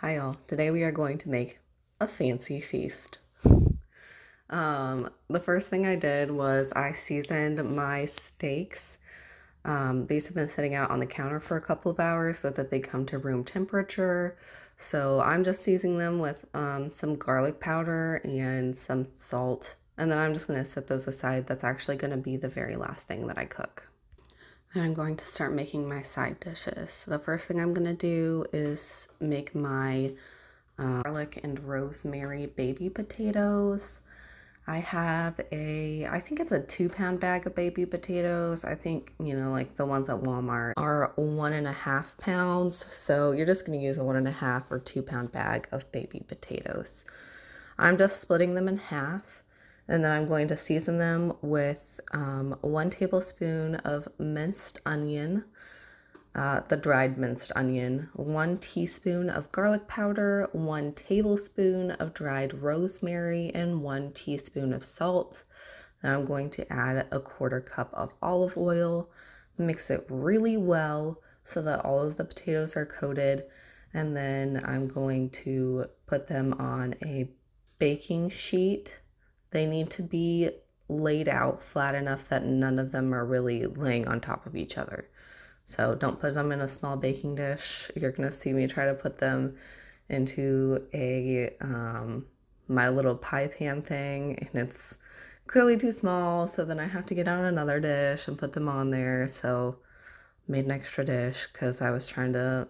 Hi all, today we are going to make a fancy feast. The first thing I did was I seasoned my steaks. These have been sitting out on the counter for a couple of hours so that they come to room temperature. So I'm just seasoning them with some garlic powder and some salt. And then I'm just going to set those aside. That's actually going to be the very last thing that I cook. Then I'm going to start making my side dishes. So the first thing I'm going to do is make my garlic and rosemary baby potatoes. I think it's a 2-pound bag of baby potatoes. I think, like the ones at Walmart are 1.5 pounds. So you're just going to use a 1.5 or 2-pound bag of baby potatoes. I'm just splitting them in half. And then I'm going to season them with 1 tablespoon of minced onion, the dried minced onion, 1 teaspoon of garlic powder, 1 tablespoon of dried rosemary, and 1 teaspoon of salt. Then I'm going to add a 1/4 cup of olive oil, mix it really well so that all of the potatoes are coated. And then I'm going to put them on a baking sheet. They need to be laid out flat enough that none of them are really laying on top of each other. So don't put them in a small baking dish. You're gonna see me try to put them into a my little pie pan thing, and it's clearly too small, so then I have to get out another dish and put them on there. So made an extra dish because I was trying to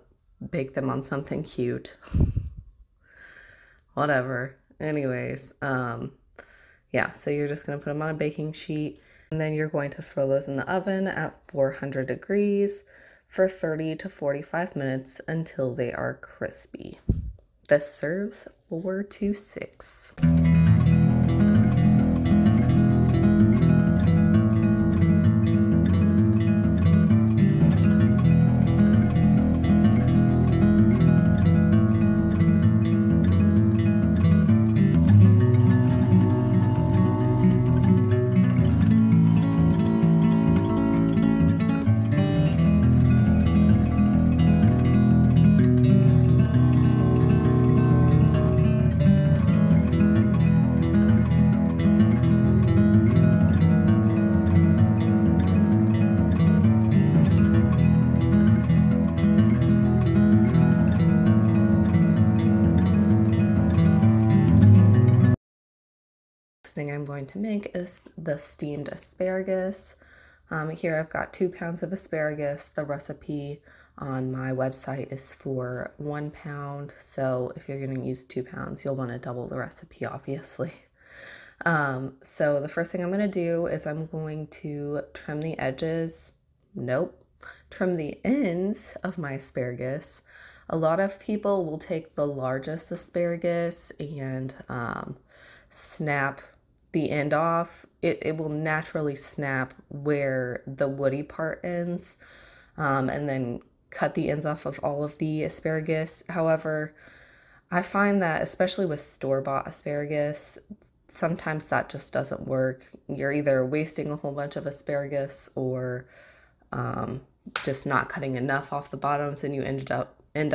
bake them on something cute. Whatever. Anyways, yeah, so you're just going to put them on a baking sheet, and then you're going to throw those in the oven at 400 degrees for 30 to 45 minutes until they are crispy. This serves 4 to 6. Thing I'm going to make is the steamed asparagus. Here I've got 2 pounds of asparagus. The recipe on my website is for 1 pound, so if you're going to use 2 pounds, you'll want to double the recipe, obviously. So the first thing I'm going to do is I'm going to trim the edges. Nope. Trim the ends of my asparagus. A lot of people will take the largest asparagus and snap the end off. It will naturally snap where the woody part ends, and then cut the ends off of all of the asparagus. However, I find that especially with store-bought asparagus, sometimes that just doesn't work. You're either wasting a whole bunch of asparagus or just not cutting enough off the bottoms, and you end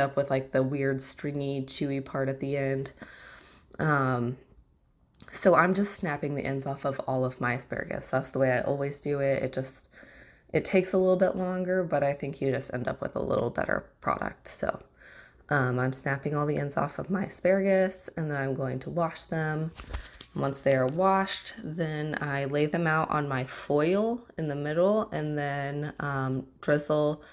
up with like the weird stringy chewy part at the end. So I'm just snapping the ends off of all of my asparagus. That's the way I always do it. It takes a little bit longer, but I think you just end up with a little better product. So I'm snapping all the ends off of my asparagus, and then I'm going to wash them. Once they are washed, then I lay them out on my foil in the middle, and then drizzle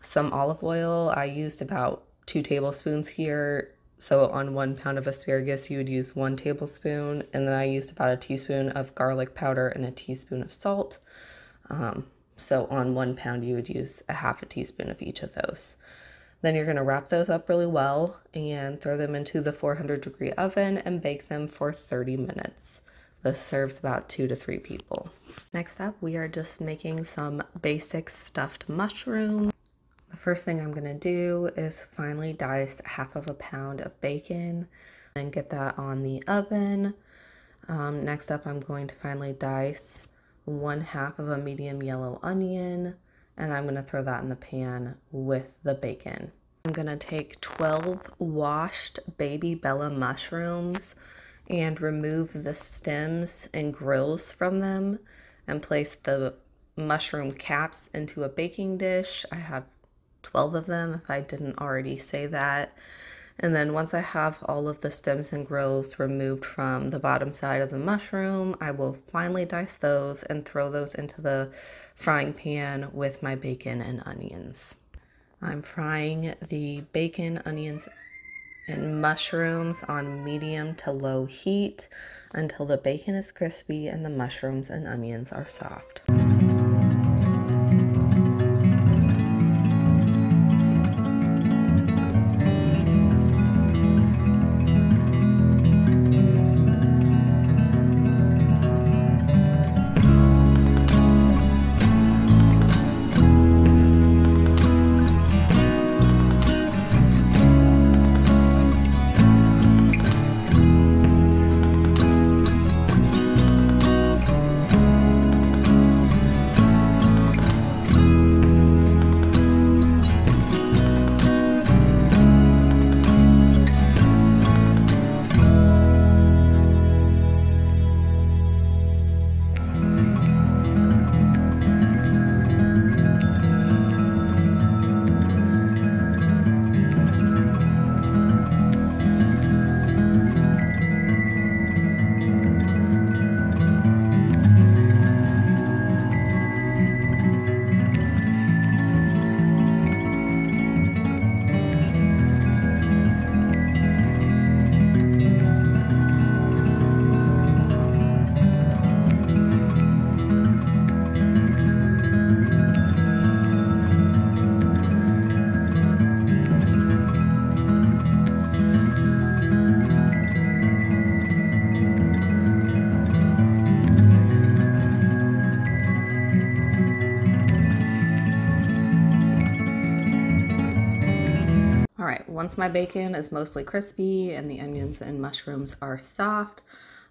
some olive oil. I used about 2 tablespoons here. So on 1 pound of asparagus, you would use 1 tablespoon, and then I used about a teaspoon of garlic powder and a teaspoon of salt. So on 1 pound, you would use a half a teaspoon of each of those. Then you're going to wrap those up really well and throw them into the 400-degree oven and bake them for 30 minutes. This serves about 2 to 3 people. Next up, we are just making some basic stuffed mushrooms. The first thing I'm going to do is finely dice 1/2 pound of bacon and get that on the oven. Next up, I'm going to finely dice 1/2 of a medium yellow onion, and I'm going to throw that in the pan with the bacon. I'm gonna take 12 washed baby Bella mushrooms and remove the stems and grills from them and place the mushroom caps into a baking dish. I have 12 of them if I didn't already say that. And then once I have all of the stems and grills removed from the bottom side of the mushroom, I will finely dice those and throw those into the frying pan with my bacon and onions. I'm frying the bacon, onions, and mushrooms on medium to low heat until the bacon is crispy and the mushrooms and onions are soft. All right, once my bacon is mostly crispy and the onions and mushrooms are soft,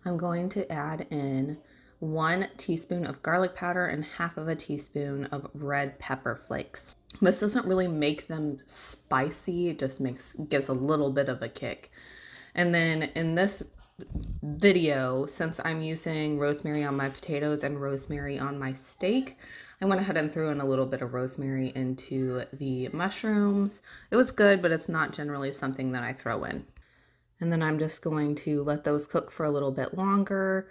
I'm going to add in 1 teaspoon of garlic powder and half of a teaspoon of red pepper flakes. This doesn't really make them spicy, it just gives a little bit of a kick. And then in this video, since I'm using rosemary on my potatoes and rosemary on my steak, I went ahead and threw in a little bit of rosemary into the mushrooms. It was good, but it's not generally something that I throw in. And then I'm just going to let those cook for a little bit longer,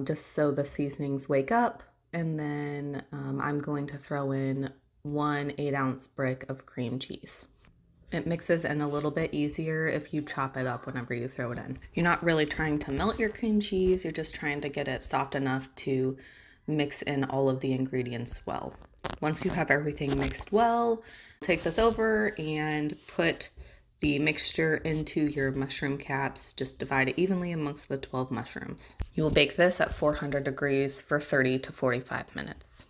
just so the seasonings wake up. And then I'm going to throw in 1 8-ounce brick of cream cheese. It mixes in a little bit easier if you chop it up whenever you throw it in. You're not really trying to melt your cream cheese, you're just trying to get it soft enough to mix in all of the ingredients well. Once you have everything mixed well, take this over and put the mixture into your mushroom caps. Just divide it evenly amongst the 12 mushrooms. You will bake this at 400 degrees for 30 to 45 minutes.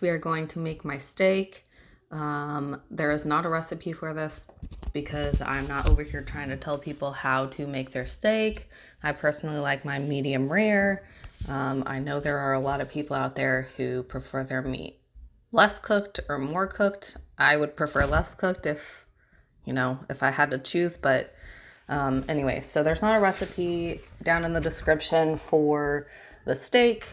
We are going to make my steak. There is not a recipe for this because I'm not over here trying to tell people how to make their steak. I personally like mine medium rare. I know there are a lot of people out there who prefer their meat less cooked or more cooked. I would prefer less cooked if, if I had to choose, but anyway, so there's not a recipe down in the description for the steak,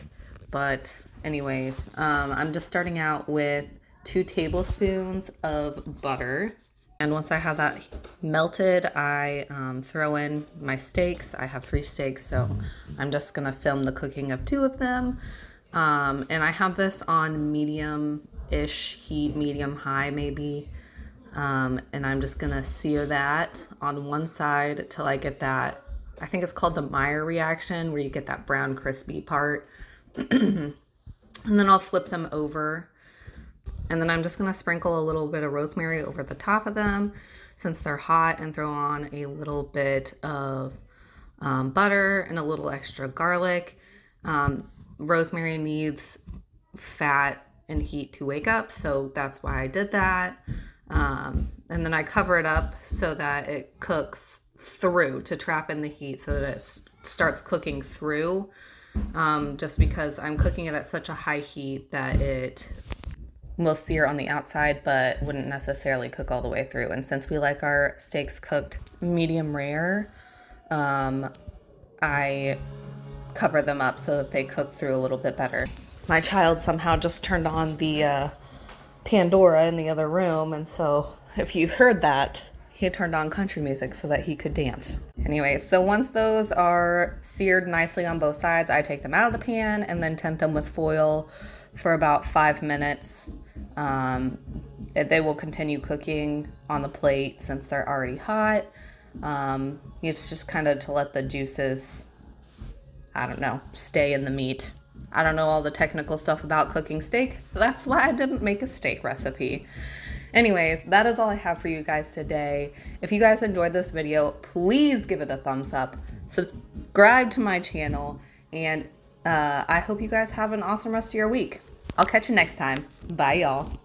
but anyways, I'm just starting out with 2 tablespoons of butter. And once I have that melted, I throw in my steaks. I have 3 steaks, so I'm just gonna film the cooking of 2 of them. And I have this on medium-ish heat, medium-high maybe. And I'm just gonna sear that on one side till I get that, I think it's called the Maillard reaction, where you get that brown crispy part. And then I'll flip them over. And then I'm just gonna sprinkle a little bit of rosemary over the top of them since they're hot, and throw on a little bit of butter and a little extra garlic. Rosemary needs fat and heat to wake up, so that's why I did that. And then I cover it up so that it cooks through, to trap in the heat so that it starts cooking through, just because I'm cooking it at such a high heat that it will sear on the outside but wouldn't necessarily cook all the way through. And since we like our steaks cooked medium rare, I cover them up so that they cook through a little bit better. My child somehow just turned on the Pandora in the other room, and so if you heard that, he turned on country music so that he could dance. Anyway, so once those are seared nicely on both sides, I take them out of the pan and then tent them with foil for about 5 minutes. They will continue cooking on the plate since they're already hot. It's just kind of to let the juices, I don't know, stay in the meat. I don't know all the technical stuff about cooking steak. That's why I didn't make a steak recipe. Anyways, that is all I have for you guys today. If you guys enjoyed this video, please give it a thumbs up, subscribe to my channel, and I hope you guys have an awesome rest of your week. I'll catch you next time. Bye, y'all.